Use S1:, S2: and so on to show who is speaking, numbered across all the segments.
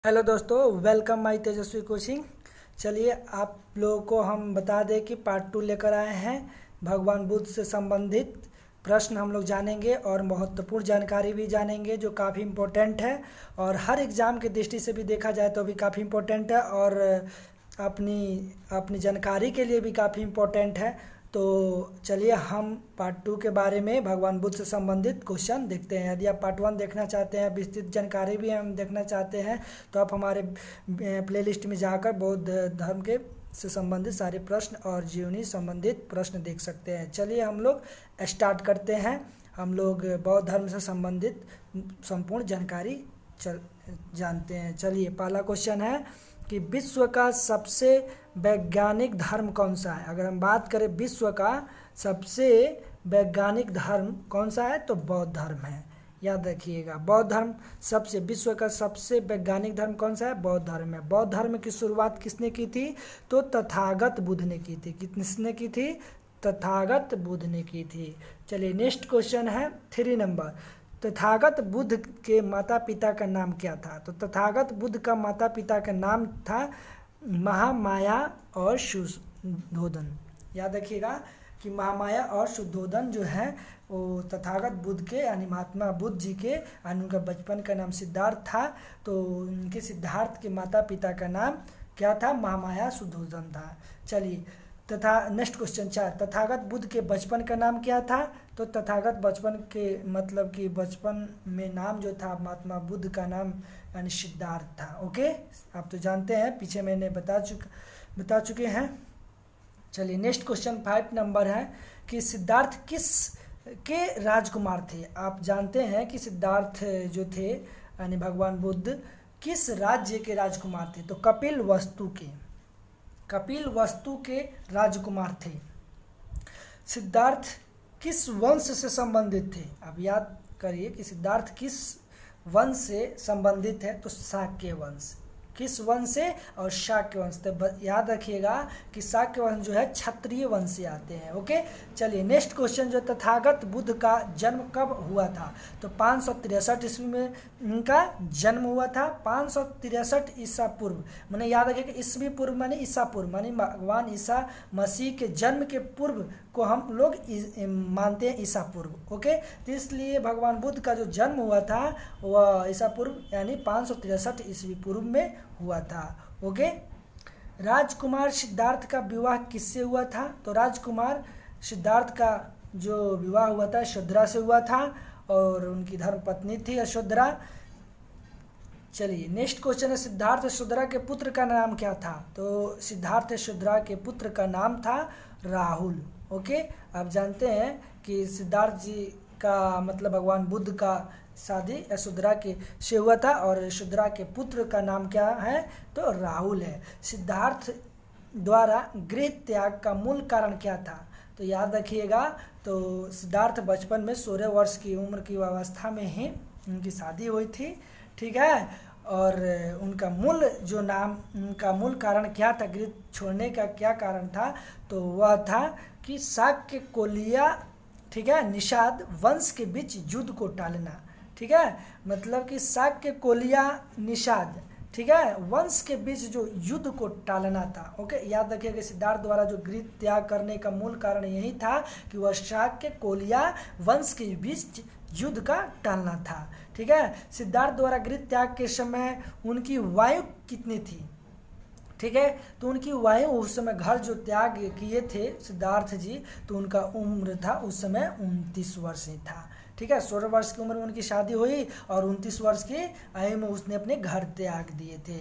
S1: Hello दोस्तों, welcome my Tejashwi coaching. चलिए आप लोगों को हम बता दें कि पार्ट 2 लेकर आए हैं। भगवान बुद्ध से संबंधित प्रश्न हम लोग जानेंगे और महत्वपूर्ण जानकारी भी जानेंगे जो काफ़ी इम्पोर्टेंट है और हर एग्ज़ाम की दृष्टि से भी देखा जाए तो भी काफ़ी इम्पोर्टेंट है और अपनी अपनी जानकारी के लिए भी काफ़ी इम्पोर्टेंट है। तो चलिए हम पार्ट 2 के बारे में भगवान बुद्ध से संबंधित क्वेश्चन देखते हैं। यदि आप पार्ट 1 देखना चाहते हैं, विस्तृत जानकारी भी हम देखना चाहते हैं, तो आप हमारे प्लेलिस्ट में जाकर बौद्ध धर्म के से संबंधित सारे प्रश्न और जीवनी संबंधित प्रश्न देख सकते हैं। चलिए हम लोग स्टार्ट करते हैं। हम लोग बौद्ध धर्म से संबंधित संपूर्ण जानकारी जानते हैं। चलिए पहला क्वेश्चन है कि विश्व का सबसे वैज्ञानिक धर्म कौन सा है। अगर हम बात करें विश्व का सबसे वैज्ञानिक धर्म कौन सा है तो बौद्ध धर्म है। याद रखिएगा, बौद्ध धर्म सबसे विश्व का सबसे वैज्ञानिक धर्म कौन सा है, बौद्ध धर्म है। बौद्ध धर्म की शुरुआत किसने की थी तो तथागत बुद्ध ने की थी। किसने की थी, तथागत बुद्ध ने की थी। चलिए नेक्स्ट क्वेश्चन है 3 नंबर। तथागत बुद्ध के माता पिता का नाम क्या था। तो तथागत बुद्ध का माता पिता का नाम था महामाया और शुद्धोधन। याद रखिएगा कि महामाया और शुद्धोधन जो है वो तथागत बुद्ध के यानी महात्मा बुद्ध जी के यानी उनका बचपन का नाम सिद्धार्थ था। तो उनके सिद्धार्थ के माता पिता का नाम क्या था, महामाया शुद्धोधन था। चलिए तथा नेक्स्ट क्वेश्चन 4, तथागत बुद्ध के बचपन का नाम क्या था। तो तथागत बचपन के मतलब कि बचपन में नाम जो था महात्मा बुद्ध का नाम यानी सिद्धार्थ था। ओके, आप तो जानते हैं, पीछे मैंने बता चुके हैं। चलिए नेक्स्ट क्वेश्चन 5 नंबर है कि सिद्धार्थ किस के राजकुमार थे। आप जानते हैं कि सिद्धार्थ जो थे यानी भगवान बुद्ध किस राज्य के राजकुमार थे तो कपिल वस्तु के राजकुमार थे। सिद्धार्थ किस वंश से संबंधित थे। अब याद करिए कि सिद्धार्थ किस वंश से संबंधित है तो शाक्य वंश। किस वंश से, और शाक्य वंश। तो याद रखिएगा कि शाक्य वंश जो है क्षत्रिय वंश से आते हैं। ओके, चलिए नेक्स्ट क्वेश्चन जो तथागत बुद्ध का जन्म कब हुआ था तो 563 ईस्वी में उनका जन्म हुआ था। 563 ईसा पूर्व मैंने याद रखिए कि ईस्वी पूर्व माने ईसा पूर्व माने भगवान ईसा मसीह के जन्म के पूर्व को हम लोग मानते हैं ईसा पूर्व। ओके, तो इसलिए भगवान बुद्ध का जो जन्म हुआ था वह ईसा पूर्व यानी 563 ईस्वी पूर्व में हुआ था। ओके, राजकुमार सिद्धार्थ का विवाह किससे हुआ था तो राजकुमार सिद्धार्थ का जो विवाह हुआ था यशोधरा से हुआ था और उनकी धर्म पत्नी थी यशोधरा। चलिए नेक्स्ट क्वेश्चन है सिद्धार्थ यशोधरा के पुत्र का नाम क्या था तो सिद्धार्थ यशोधरा के पुत्र का नाम था राहुल। ओके, आप जानते हैं कि सिद्धार्थ जी का मतलब भगवान बुद्ध का शादी यशोधरा के से हुआ था और यशोधरा के पुत्र का नाम क्या है तो राहुल है। सिद्धार्थ द्वारा गृह त्याग का मूल कारण क्या था तो याद रखिएगा तो सिद्धार्थ बचपन में 16 वर्ष की उम्र की अवस्था में ही उनकी शादी हुई थी। ठीक है, और उनका मूल कारण क्या था, गृह छोड़ने का क्या कारण था तो वह था कि शाक्य कोलिया ठीक है निषाद वंश के बीच युद्ध को टालना। ठीक है, मतलब कि शाक्य कोलिया निषाद ठीक है वंश के बीच जो युद्ध को टालना था। ओके, याद रखिए कि सिद्धार्थ द्वारा जो गृह त्याग करने का मूल कारण यही था कि वह शाक्य कोलिया वंश के बीच युद्ध का टालना था। ठीक है, सिद्धार्थ द्वारा गृह त्याग के समय उनकी वायु कितनी थी। ठीक है, तो उनकी वायु उस समय घर जो त्याग किए थे सिद्धार्थ जी तो उनका उम्र था उस समय 29 वर्ष ही था। ठीक है, 16 वर्ष की उम्र में उनकी शादी हुई और 29 वर्ष की आयु में उसने अपने घर त्याग दिए थे।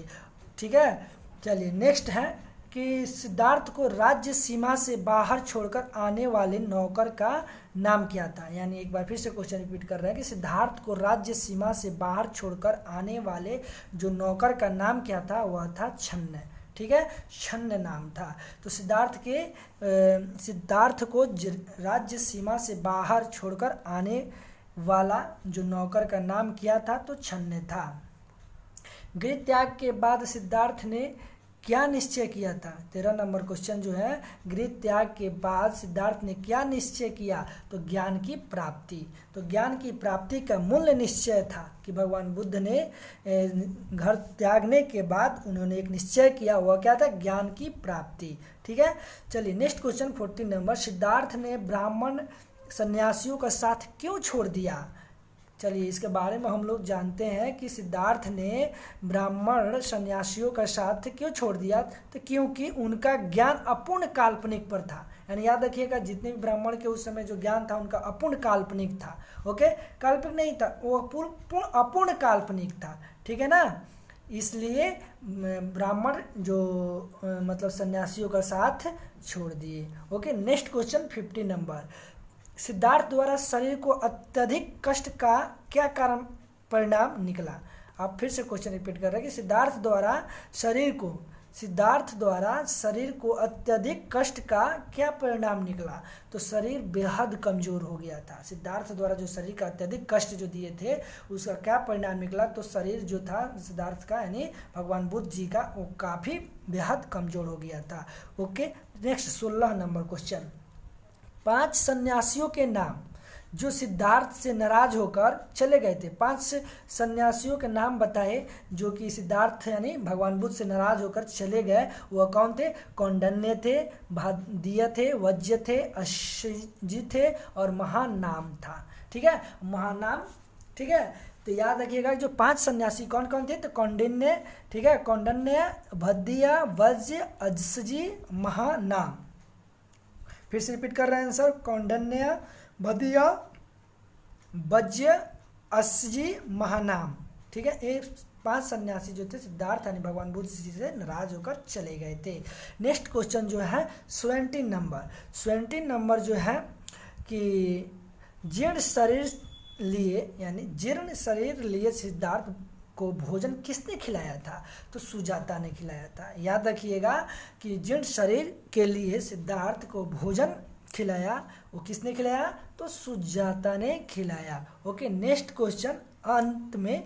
S1: ठीक है, चलिए नेक्स्ट है कि सिद्धार्थ को राज्य सीमा से बाहर छोड़कर आने वाले नौकर का नाम क्या था। यानी एक बार फिर से क्वेश्चन रिपीट कर रहे हैं कि सिद्धार्थ को राज्य सीमा से बाहर छोड़कर आने वाले जो नौकर का नाम क्या था वह था छन्न। ठीक है, छन्न नाम था। तो सिद्धार्थ को राज्य सीमा से बाहर छोड़कर आने वाला जो नौकर का नाम क्या था तो छन्न था। गृह त्याग के बाद सिद्धार्थ ने क्या निश्चय किया था? 13 नंबर क्वेश्चन जो है, गृह त्याग के बाद सिद्धार्थ ने क्या निश्चय किया? तो ज्ञान की प्राप्ति। तो ज्ञान की प्राप्ति का मूल निश्चय था कि भगवान बुद्ध ने घर त्यागने के बाद उन्होंने एक निश्चय किया, वह क्या था? ज्ञान की प्राप्ति। ठीक है, चलिए नेक्स्ट क्वेश्चन 14 नंबर, सिद्धार्थ ने ब्राह्मण सन्यासियों का साथ क्यों छोड़ दिया? चलिए इसके बारे में हम लोग जानते हैं कि सिद्धार्थ ने ब्राह्मण सन्यासियों का साथ क्यों छोड़ दिया, तो क्योंकि उनका ज्ञान अपूर्ण काल्पनिक पर था। यानी याद रखिएगा, जितने भी ब्राह्मण के उस समय जो ज्ञान था उनका अपूर्ण काल्पनिक था। ओके, काल्पनिक नहीं था, वो अपूर्ण काल्पनिक था। ठीक है ना, इसलिए ब्राह्मण जो मतलब सन्यासियों का साथ छोड़ दिए। Okay, next question 50 number, Siddharth द्वारा शरीर को अत्यधिक कष्ट का क्या कारण परिणाम निकला? आप फिर से क्वेश्चन रिपीट कर रहे हैं कि सिद्धार्थ द्वारा शरीर को अत्यधिक कष्ट का क्या परिणाम निकला? तो शरीर बेहद कमजोर हो गया था। सिद्धार्थ द्वारा जो शरीर का अत्यधिक कष्ट जो दिए थे उसका क्या परिणाम निकला? तो शरीर जो था सिद्धार्थ का यानी भगवान बुद्ध जी का वो काफ़ी बेहद कमजोर हो गया था। ओके, नेक्स्ट 16 नंबर क्वेश्चन, 5 सन्यासियों के नाम जो सिद्धार्थ से नाराज होकर चले गए थे। 5 सन्यासियों के नाम बताए जो कि सिद्धार्थ यानी भगवान बुद्ध से नाराज होकर चले गए। वह कौन थे? कौंडन्य थे, भादीय थे, वज्य थे, अश्वजी थे और महानाम था। ठीक है, महानाम। ठीक है, तो याद रखिएगा जो 5 सन्यासी कौन कौन थे? तो कौंडिन्य, ठीक है, कौंडन्य, भद्दिय, वज्य, अश्वजी, महानाम। फिर से रिपीट कर रहे हैं आंसर, कौंडन्य, भद्दिय, वज्य, अश्वजी, महानाम। ठीक है, ये 5 सन्यासी जो थे सिद्धार्थ यानी भगवान बुद्ध जी से नाराज होकर चले गए थे। नेक्स्ट क्वेश्चन जो है 17 नंबर जो है कि जीर्ण शरीर लिए सिद्धार्थ को भोजन किसने खिलाया था? तो सुजाता ने खिलाया था। याद रखिएगा कि जीर्ण शरीर के लिए सिद्धार्थ को भोजन खिलाया, वो किसने खिलाया? तो सुजाता ने खिलाया। ओके, नेक्स्ट क्वेश्चन, अंत में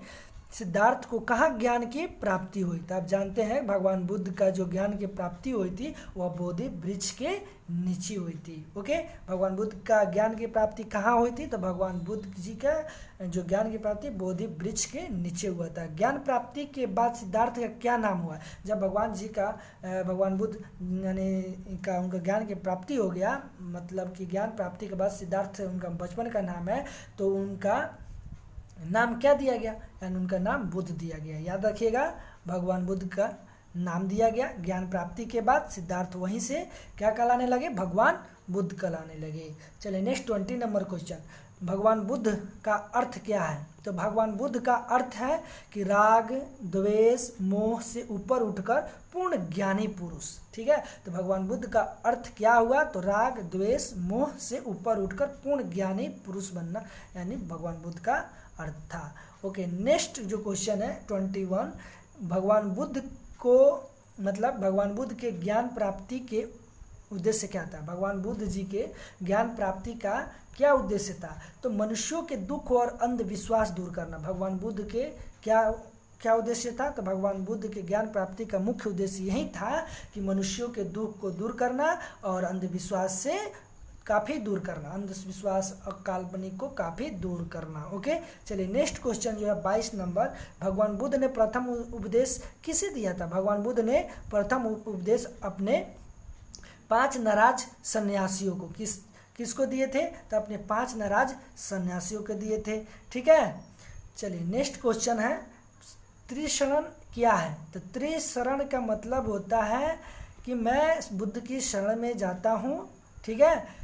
S1: सिद्धार्थ को कहाँ ज्ञान की प्राप्ति हुई? तो आप जानते हैं भगवान बुद्ध का जो ज्ञान की प्राप्ति हुई थी वह बोधि वृक्ष के नीचे हुई थी। ओके, भगवान बुद्ध का ज्ञान की प्राप्ति कहाँ हुई थी? तो भगवान बुद्ध जी का जो ज्ञान की प्राप्ति बोधि वृक्ष के नीचे हुआ था। ज्ञान प्राप्ति के बाद सिद्धार्थ का क्या नाम हुआ? जब भगवान बुद्ध यानी का उनका ज्ञान की प्राप्ति हो गया, मतलब कि ज्ञान प्राप्ति के बाद सिद्धार्थ उनका बचपन का नाम है, तो उनका नाम क्या दिया गया? यानी उनका नाम बुद्ध दिया गया। याद रखिएगा, भगवान बुद्ध का नाम दिया गया। ज्ञान प्राप्ति के बाद सिद्धार्थ वहीं से क्या कहलाने लगे? भगवान बुद्ध कहलाने लगे। चलिए नेक्स्ट 20 नंबर क्वेश्चन, भगवान बुद्ध का अर्थ क्या है? तो भगवान बुद्ध का अर्थ है कि राग, द्वेष, मोह से ऊपर उठकर पूर्ण ज्ञानी पुरुष। ठीक है, तो भगवान बुद्ध का अर्थ क्या हुआ? तो राग, द्वेष, मोह से ऊपर उठकर पूर्ण ज्ञानी पुरुष बनना यानी भगवान बुद्ध का अर्थ था। ओके, नेक्स्ट जो क्वेश्चन है 21, भगवान बुद्ध के ज्ञान प्राप्ति के उद्देश्य क्या था? भगवान बुद्ध जी के ज्ञान प्राप्ति का क्या उद्देश्य था? तो मनुष्यों के दुख और अंधविश्वास दूर करना। भगवान बुद्ध के क्या उद्देश्य था? तो भगवान बुद्ध के ज्ञान प्राप्ति का मुख्य उद्देश्य यही था कि मनुष्यों के दुख को दूर करना और अंधविश्वास से काफ़ी दूर करना, अंधविश्वास और काल्पनिक को काफ़ी दूर करना। ओके, चलिए नेक्स्ट क्वेश्चन जो है 22 नंबर, भगवान बुद्ध ने प्रथम उपदेश किसे दिया था? भगवान बुद्ध ने प्रथम उपदेश अपने 5 नाराज सन्यासियों को किसको दिए थे? तो अपने 5 नाराज सन्यासियों को दिए थे। ठीक है, चलिए नेक्स्ट क्वेश्चन है त्रिशरण क्या है? तो त्रिशरण का मतलब होता है कि मैं बुद्ध की शरण में जाता हूँ। ठीक है,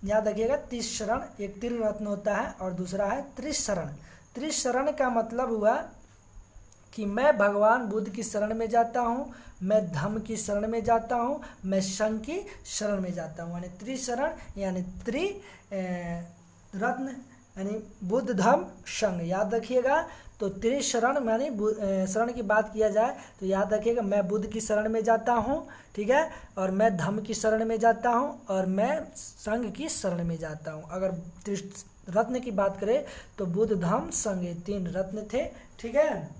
S1: याद रखिएगा, त्रिशरण एक त्रिरत्न होता है और दूसरा है त्रिशरण। त्रिशरण का मतलब हुआ कि मैं भगवान बुद्ध की शरण में जाता हूँ, मैं धम्म की शरण में जाता हूँ, मैं संघ की शरण में जाता हूँ। यानी त्रिशरण यानी रत्न यानी बुद्ध, धम्म, संघ। याद रखिएगा, तो त्रिशरण यानी शरण की बात किया जाए तो याद रखिएगा, मैं बुद्ध की शरण में जाता हूँ, ठीक है, और मैं धम्म की शरण में जाता हूँ और मैं संघ की शरण में जाता हूँ। अगर रत्न की बात करें तो बुद्ध, धम्म, संघ, 3 रत्न थे। ठीक है,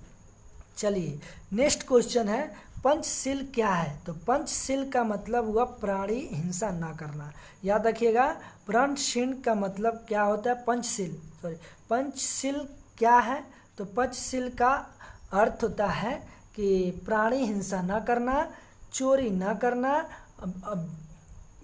S1: चलिए नेक्स्ट क्वेश्चन है पंचशील क्या है? तो पंचशील का मतलब हुआ प्राणी हिंसा ना करना। याद रखिएगा, पंचशील का मतलब क्या होता है? पंचशील, सॉरी, पंचशील क्या है? तो पंचशील का अर्थ होता है कि प्राणी हिंसा ना करना, चोरी ना करना,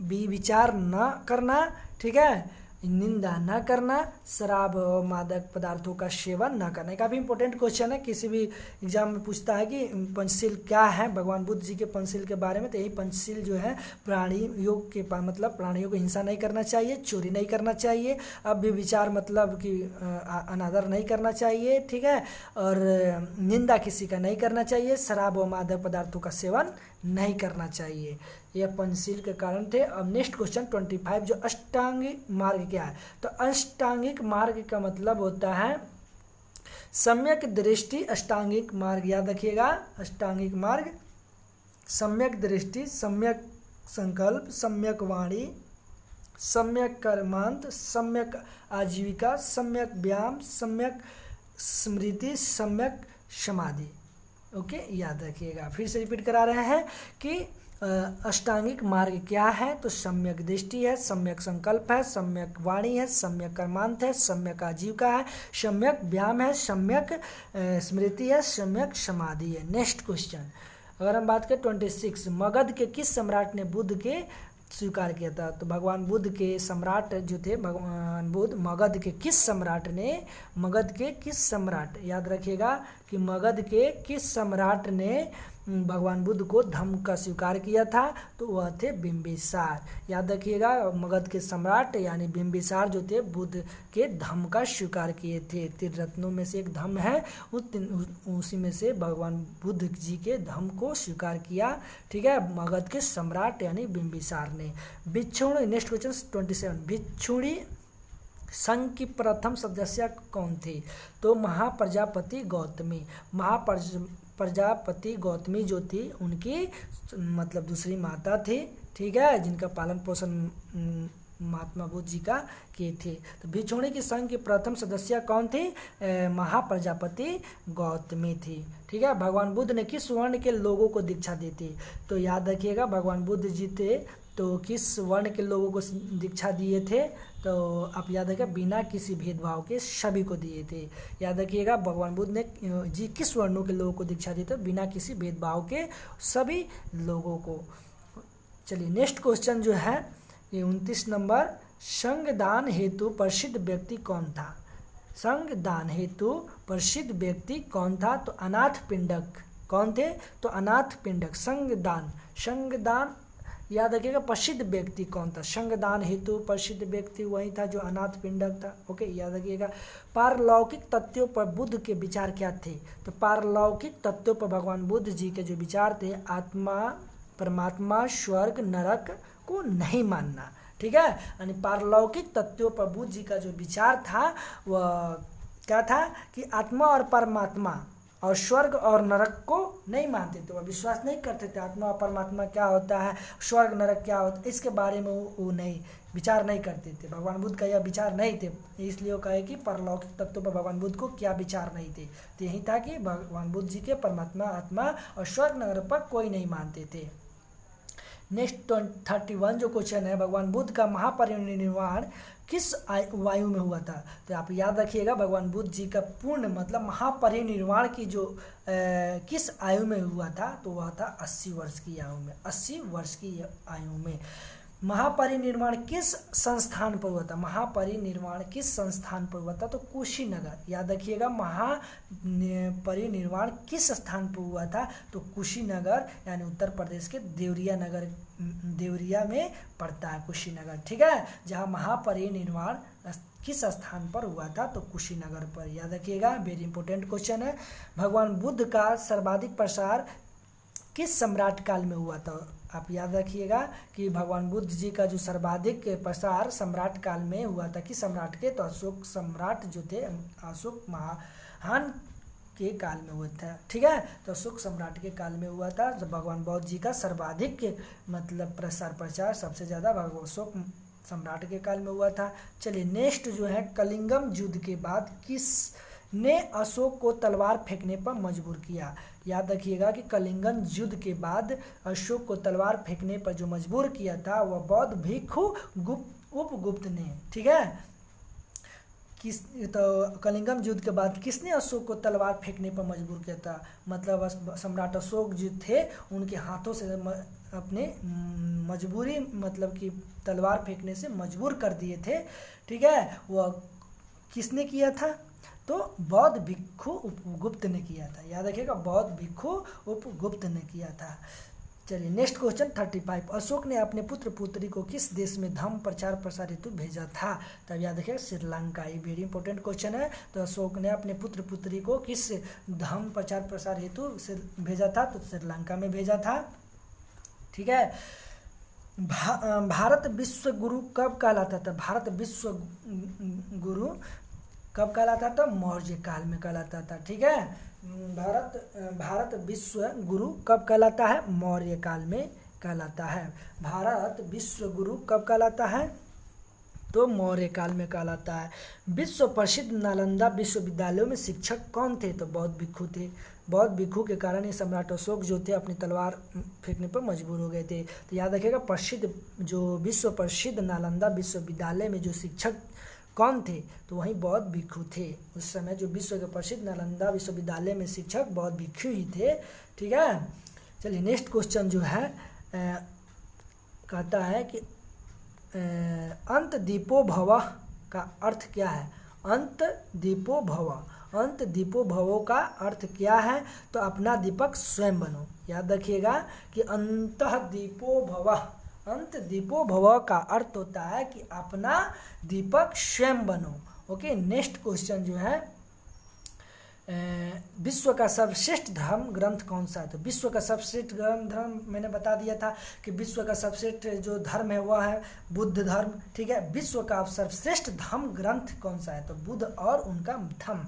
S1: विचार ना करना, ठीक है, निंदा ना करना, शराब और मादक पदार्थों का सेवन ना करना। काफ़ी इंपॉर्टेंट क्वेश्चन है, किसी भी एग्जाम में पूछता है कि पंचशील क्या है भगवान बुद्ध जी के पंचशील के बारे में। तो यही पंचशील जो है प्राणियों के मतलब प्राणियों को हिंसा नहीं करना चाहिए, चोरी नहीं करना चाहिए, अब विचार मतलब कि अनादर नहीं करना चाहिए, ठीक है, और निंदा किसी का नहीं करना चाहिए, शराब और मादक पदार्थों का सेवन नहीं करना चाहिए। यह पंचशील के कारण थे। अब नेक्स्ट क्वेश्चन 25, जो अष्टांगिक मार्ग क्या है? तो अष्टांगिक मार्ग का मतलब होता है सम्यक दृष्टि। अष्टांगिक मार्ग याद रखिएगा, अष्टांगिक मार्ग सम्यक दृष्टि, सम्यक संकल्प, सम्यक वाणी, सम्यक कर्मांत, सम्यक आजीविका, सम्यक व्यायाम, सम्यक स्मृति, सम्यक समाधि। ओके, याद रखिएगा। फिर से रिपीट करा रहे हैं कि अष्टांगिक मार्ग क्या है? तो सम्यक दृष्टि है, सम्यक संकल्प है, सम्यक वाणी है, सम्यक कर्मांत है, सम्यक आजीविका है, सम्यक व्यायाम है, सम्यक स्मृति है, सम्यक समाधि है। नेक्स्ट क्वेश्चन अगर हम बात करें 26, मगध के किस सम्राट ने बुद्ध के स्वीकार किया था? तो भगवान बुद्ध के सम्राट जो थे, भगवान बुद्ध मगध के किस सम्राट ने, मगध के किस सम्राट, याद रखिएगा कि मगध के किस सम्राट ने भगवान बुद्ध को धम्म का स्वीकार किया था? तो वह थे बिंबिसार। याद रखिएगा, मगध के सम्राट यानी बिंबिसार जो थे बुद्ध के धम्म का स्वीकार किए थे। 3 रत्नों में से एक धम्म है, उसी में से भगवान बुद्ध जी के धम्म को स्वीकार किया, ठीक है, मगध के सम्राट यानी बिंबिसार ने। भिक्षुणी, नेक्स्ट क्वेश्चन 27, भिक्षुणी संघ की प्रथम सदस्य कौन थी? तो महाप्रजापति गौतमी। प्रजापति गौतमी जो थी उनकी मतलब दूसरी माता थी, ठीक है, जिनका पालन पोषण महात्मा बुद्ध जी का किए थे। तो भिक्षुणी की संघ की प्रथम सदस्य कौन थी? महाप्रजापति गौतमी थी, ठीक है। भगवान बुद्ध ने किस वर्ण के लोगों को दीक्षा दी थी? तो याद रखिएगा, भगवान बुद्ध जी थे तो किस वर्ण के लोगों को दीक्षा दिए थे? तो आप याद रखिएगा, बिना किसी भेदभाव के सभी को दिए थे। याद रखिएगा, भगवान बुद्ध ने जी किस वर्णों के लोगों को दीक्षा दी थी? बिना किसी भेदभाव के सभी लोगों को। चलिए नेक्स्ट क्वेश्चन जो है ये 29 नंबर, संघदान हेतु प्रसिद्ध व्यक्ति कौन था? संघदान हेतु प्रसिद्ध व्यक्ति कौन था? तो अनाथ पिंडक। कौन थे? तो अनाथ पिंडक। संघदान याद रखिएगा, प्रसिद्ध व्यक्ति कौन था? संघदान हेतु प्रसिद्ध व्यक्ति वही था जो अनाथ पिंडक था। ओके, याद रखिएगा। पारलौकिक तथ्यों पर बुद्ध के विचार क्या थे? तो पारलौकिक तथ्यों पर भगवान बुद्ध जी के जो विचार थे, आत्मा, परमात्मा, स्वर्ग, नरक को नहीं मानना, ठीक है। यानी पारलौकिक तथ्यों पर बुद्ध जी का जो विचार था वह क्या था कि आत्मा और परमात्मा और स्वर्ग और नरक को नहीं मानते थे, वह विश्वास नहीं करते थे। आत्मा और परमात्मा क्या होता है, स्वर्ग नरक क्या होता है, इसके बारे में वो नहीं विचार नहीं करते थे। भगवान बुद्ध का यह विचार नहीं थे, इसलिए वो कहे कि परलौकिक तत्वों पर भगवान बुद्ध को क्या विचार नहीं थे। तो यही था कि भगवान बुद्ध जी के परमात्मा, आत्मा और स्वर्ग नरक पर कोई नहीं मानते थे। नेक्स्ट 31 जो क्वेश्चन है, भगवान बुद्ध का महापरिनिर्वाण किस वायु में हुआ था? तो आप याद रखिएगा, भगवान बुद्ध जी का पूर्ण मतलब महापरिनिर्वाण की जो किस आयु में हुआ था? तो वह था 80 वर्ष की आयु में। 80 वर्ष की आयु में महापरिनिर्वाण किस संस्थान पर हुआ था? महापरिनिर्वाण किस संस्थान पर हुआ था? तो कुशीनगर। याद रखिएगा, महापरिनिर्वाण किस स्थान पर हुआ था? तो कुशीनगर, यानी उत्तर प्रदेश के देवरिया में पड़ता है कुशीनगर, ठीक है, जहाँ महापरिनिर्वाण किस स्थान पर हुआ था? तो कुशीनगर पर। याद रखिएगा, वेरी इंपॉर्टेंट क्वेश्चन है। भगवान बुद्ध का सर्वाधिक प्रसार किस सम्राट काल में हुआ था? आप याद रखिएगा कि भगवान बुद्ध जी का जो सर्वाधिक प्रसार सम्राट काल में हुआ था, किस सम्राट के? तो अशोक सम्राट जो थे, अशोक महान के काल में हुआ था, ठीक है। तो अशोक सम्राट के काल में हुआ था जब भगवान बुद्ध जी का सर्वाधिक मतलब प्रचार सबसे ज़्यादा अशोक सम्राट के काल में हुआ था। चलिए नेक्स्ट जो है, कलिंगम युद्ध के बाद किस ने अशोक को तलवार फेंकने पर मजबूर किया? याद रखिएगा कि कलिंगन युद्ध के बाद अशोक को तलवार फेंकने पर जो मजबूर किया था वह बौद्ध भिक्षु उपगुप्त ने। ठीक है, तो कलिंगम युद्ध के बाद किसने अशोक को तलवार फेंकने पर मजबूर किया था? मतलब सम्राट अशोक जो थे उनके हाथों से अपने मजबूरी मतलब कि तलवार फेंकने से मजबूर कर दिए थे। ठीक है, वह किसने किया था? तो बौद्ध भिक्षु उपगुप्त ने किया था। याद रखिएगा, बौद्ध भिक्षु उपगुप्त ने किया था। चलिए नेक्स्ट क्वेश्चन 35। अशोक ने अपने पुत्र पुत्री को किस देश में धर्म प्रचार प्रसार हेतु भेजा था? तब याद रखिएगा श्रीलंका। ये वेरी इंपॉर्टेंट क्वेश्चन है। तो अशोक ने अपने पुत्र पुत्री को किस धर्म प्रचार प्रसार हेतु भेजा था? तो श्रीलंका में भेजा था। ठीक है, भारत विश्व गुरु कब कहलाता था? भारत विश्व गुरु कब कहलाता था? मौर्य काल में कहलाता था। ठीक है, भारत विश्व गुरु कब कहलाता है? मौर्य काल में कहलाता है। भारत विश्व गुरु कब कहलाता है? तो मौर्य काल में कहलाता है। विश्व प्रसिद्ध नालंदा विश्वविद्यालयों में शिक्षक कौन थे? तो बौद्ध भिक्षु थे। बौद्ध भिक्षु के कारण ये सम्राट अशोक जो थे अपनी तलवार फेंकने पर मजबूर हो गए थे। तो याद रखिएगा, प्रसिद्ध जो विश्व प्रसिद्ध नालंदा विश्वविद्यालय में जो शिक्षक कौन थे? तो वहीं बौद्ध भिक्षु थे। उस समय जो विश्व के प्रसिद्ध नालंदा विश्वविद्यालय में शिक्षक बौद्ध भिक्षु ही थे। ठीक है, चलिए नेक्स्ट क्वेश्चन जो है कहता है कि अंत दीपो भव का अर्थ क्या है? अंत दीपो भव, अंत दीपो भवो का अर्थ क्या है? तो अपना दीपक स्वयं बनो। याद रखिएगा कि अंतः दीपो भव, अंत दीपो भव का अर्थ होता है कि अपना दीपक स्वयं बनो। ओके, नेक्स्ट क्वेश्चन जो है विश्व का सर्वश्रेष्ठ धर्म ग्रंथ कौन सा है? तो विश्व का सर्वश्रेष्ठ धर्म मैंने बता दिया था कि विश्व का सर्वश्रेष्ठ जो धर्म है वह है बुद्ध धर्म। ठीक है, विश्व का सर्वश्रेष्ठ धर्म ग्रंथ कौन सा है? तो बुद्ध और उनका धम्म।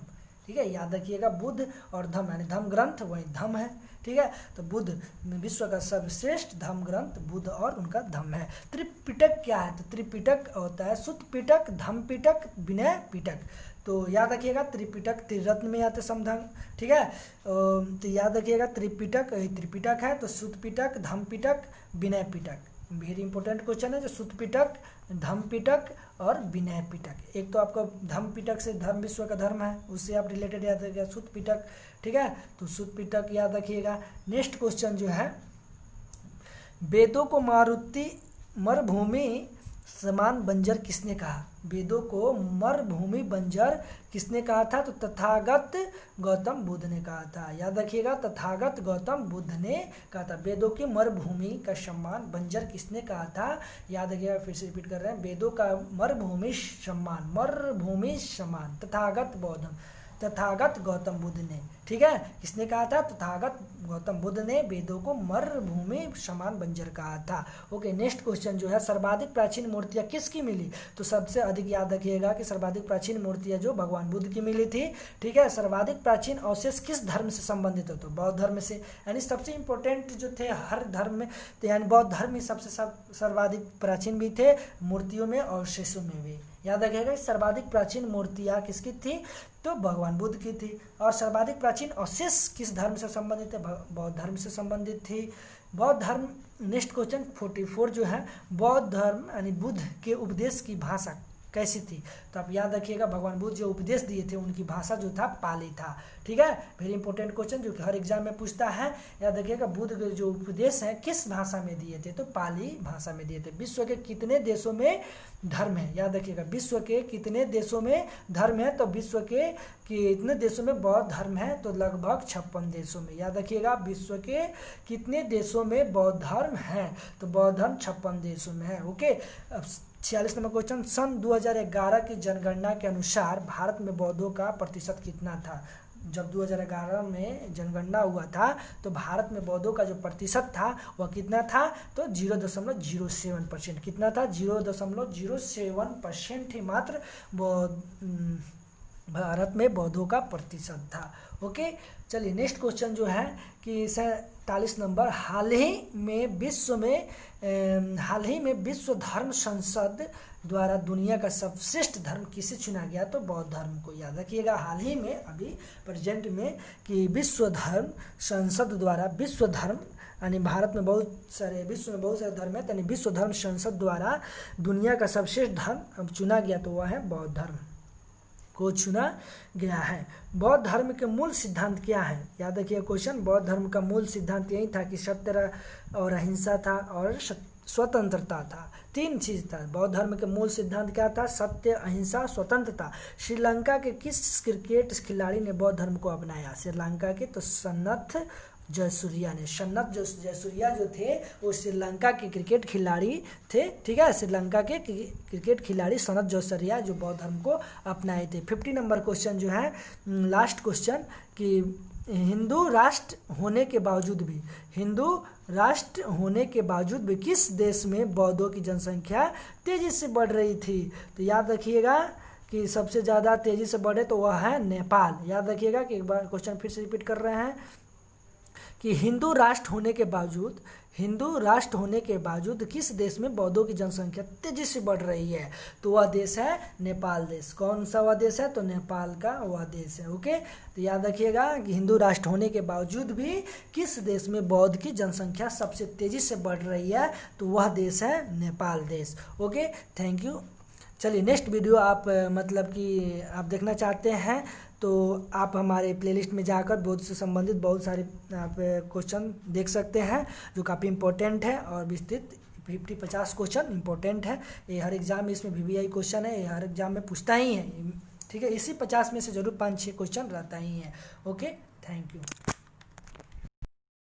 S1: ठीक है, याद रखिएगा, बुद्ध और धम्म यानी धम्म ग्रंथ वही धम्म है। ठीक है, तो बुद्ध विश्व का सर्वश्रेष्ठ धम्म ग्रंथ बुद्ध और उनका धम्म है। त्रिपिटक क्या है? तो त्रिपिटक होता है सुत्त पिटक, धम्म पिटक, विनय पिटक। तो याद रखिएगा त्रिपिटक त्रिरत्न में आते समधर्म। ठीक है, तो याद रखिएगा त्रिपिटक है तो सुत्त पिटक, धम्म पिटक, Vinaya Pitaka. Very important question है जो सुत्त पिटक, धम्म पिटक और विनय पिटक। एक तो आपका धम्म पिटक से धर्म विश्व का धर्म है, उससे आप रिलेटेड याद रखिएगा सुत्त पिटक। ठीक है, तो सुत्त पिटक याद रखिएगा। नेक्स्ट क्वेश्चन जो है वेदों को मारुति मरुभूमि समान बंजर किसने कहा? वेदों को मरुभूमि बंजर किसने कहा था? तो तथागत गौतम बुद्ध ने कहा था। याद रखिएगा, तथागत गौतम बुद्ध ने कहा था। वेदों की मरुभूमि का सम्मान बंजर किसने कहा था? याद रखिएगा, फिर से रिपीट कर रहे हैं, वेदों का मरुभूमि सम्मान तथागत गौतम बुद्ध ने। ठीक है, किसने कहा था? तथागत गौतम बुद्ध ने वेदों को मरुभूमि समान बंजर कहा था। ओके, नेक्स्ट क्वेश्चन जो है सर्वाधिक प्राचीन मूर्तियां किसकी मिली? तो सबसे अधिक याद रखिएगा कि सर्वाधिक प्राचीन मूर्तियां जो भगवान बुद्ध की मिली थी। ठीक है, सर्वाधिक प्राचीन अवशेष किस धर्म से संबंधित हो? तो बौद्ध धर्म से। यानी सबसे इंपॉर्टेंट जो थे हर धर्म में, तो यानी बौद्ध धर्म ही सबसे सर्वाधिक प्राचीन भी थे मूर्तियों में और अवशेषों में भी। याद रखिएगा, सर्वाधिक प्राचीन मूर्तियां किसकी थी? तो भगवान बुद्ध की थी। और सर्वाधिक प्राचीन अवशेष किस धर्म से संबंधित है? बौद्ध धर्म से संबंधित थी। बौद्ध धर्म। नेक्स्ट क्वेश्चन 44 जो है बौद्ध धर्म यानी बुद्ध के उपदेश की भाषा कैसी थी? तो आप याद रखिएगा, भगवान बुद्ध जो उपदेश दिए थे उनकी भाषा जो था पाली था। ठीक है, वेरी इंपॉर्टेंट क्वेश्चन जो कि हर एग्जाम में पूछता है। याद रखिएगा, बुद्ध के जो उपदेश है किस भाषा में दिए थे? तो पाली भाषा में दिए थे। विश्व के कितने देशों में धर्म है? याद रखिएगा, विश्व के कितने देशों में धर्म है? तो विश्व के कितने देशों में बौद्ध धर्म है? तो लगभग 56 देशों में। याद रखिएगा, विश्व के कितने देशों में बौद्ध धर्म है? तो बौद्ध धर्म 56 देशों में है। ओके, 46 नंबर क्वेश्चन, सन 2011 की जनगणना के अनुसार भारत में बौद्धों का प्रतिशत कितना था? जब 2011 में जनगणना हुआ था तो भारत में बौद्धों का जो प्रतिशत था वह कितना था? तो 0.07%। कितना था? 0.07% ही मात्र भारत में बौद्धों का प्रतिशत था। ओके, चलिए नेक्स्ट क्वेश्चन जो है कि 47 नंबर, हाल ही में विश्व धर्म संसद द्वारा दुनिया का सर्वश्रेष्ठ धर्म किसे चुना गया? तो बौद्ध धर्म को। याद रखिएगा, हाल ही में, अभी प्रेजेंट में, कि विश्व धर्म संसद द्वारा, विश्व धर्म यानी भारत में बहुत सारे, विश्व में बहुत सारे धर्म है, यानी विश्व धर्म संसद द्वारा दुनिया का सर्वश्रेष्ठ धर्म चुना गया तो वह है बौद्ध धर्म को चुना गया है। बौद्ध धर्म के मूल सिद्धांत क्या है? याद रखिए क्वेश्चन, बौद्ध धर्म का मूल सिद्धांत यही था कि सत्य और अहिंसा था और स्वतंत्रता था। 3 चीज था। बौद्ध धर्म के मूल सिद्धांत क्या था? सत्य, अहिंसा, स्वतंत्रता। श्रीलंका के किस क्रिकेट खिलाड़ी ने बौद्ध धर्म को अपनाया? श्रीलंका के तो सन्नथ जयसूर्या ने। सन्नथ जयसूर्या जो थे वो श्रीलंका के क्रिकेट खिलाड़ी थे, ठीक है। श्रीलंका के क्रिकेट खिलाड़ी सन्नथ जयसूर्या जो बौद्ध धर्म को अपनाए थे। 50 नंबर क्वेश्चन जो है लास्ट क्वेश्चन, कि हिंदू राष्ट्र होने के बावजूद भी किस देश में बौद्धों की जनसंख्या तेजी से बढ़ रही थी? तो याद रखिएगा कि सबसे ज़्यादा तेजी से बढ़े तो वह है नेपाल। याद रखिएगा कि एक बार क्वेश्चन फिर से रिपीट कर रहे हैं कि हिंदू राष्ट्र होने के बावजूद किस देश में बौद्धों की जनसंख्या तेजी से बढ़ रही है? तो वह देश है नेपाल देश। कौन सा वह देश है? तो नेपाल का वह देश है। ओके, तो याद रखिएगा कि हिंदू राष्ट्र होने के बावजूद भी किस देश में बौद्ध की जनसंख्या सबसे तेजी से बढ़ रही है? तो वह देश है नेपाल देश। Okay, thank you. चलिए नेक्स्ट वीडियो आप मतलब कि आप देखना चाहते हैं तो आप हमारे प्लेलिस्ट में जाकर बौद्ध से संबंधित बहुत सारे आप क्वेश्चन देख सकते हैं जो काफ़ी इम्पोर्टेंट है और विस्तृत 50-50 क्वेश्चन इम्पोर्टेंट है। ये हर एग्जाम में इसमें VVI क्वेश्चन है, ये हर एग्जाम में पूछता ही है, ठीक है। इसी 50 में से जरूर 5-6 क्वेश्चन रहता ही है। Okay, thank you.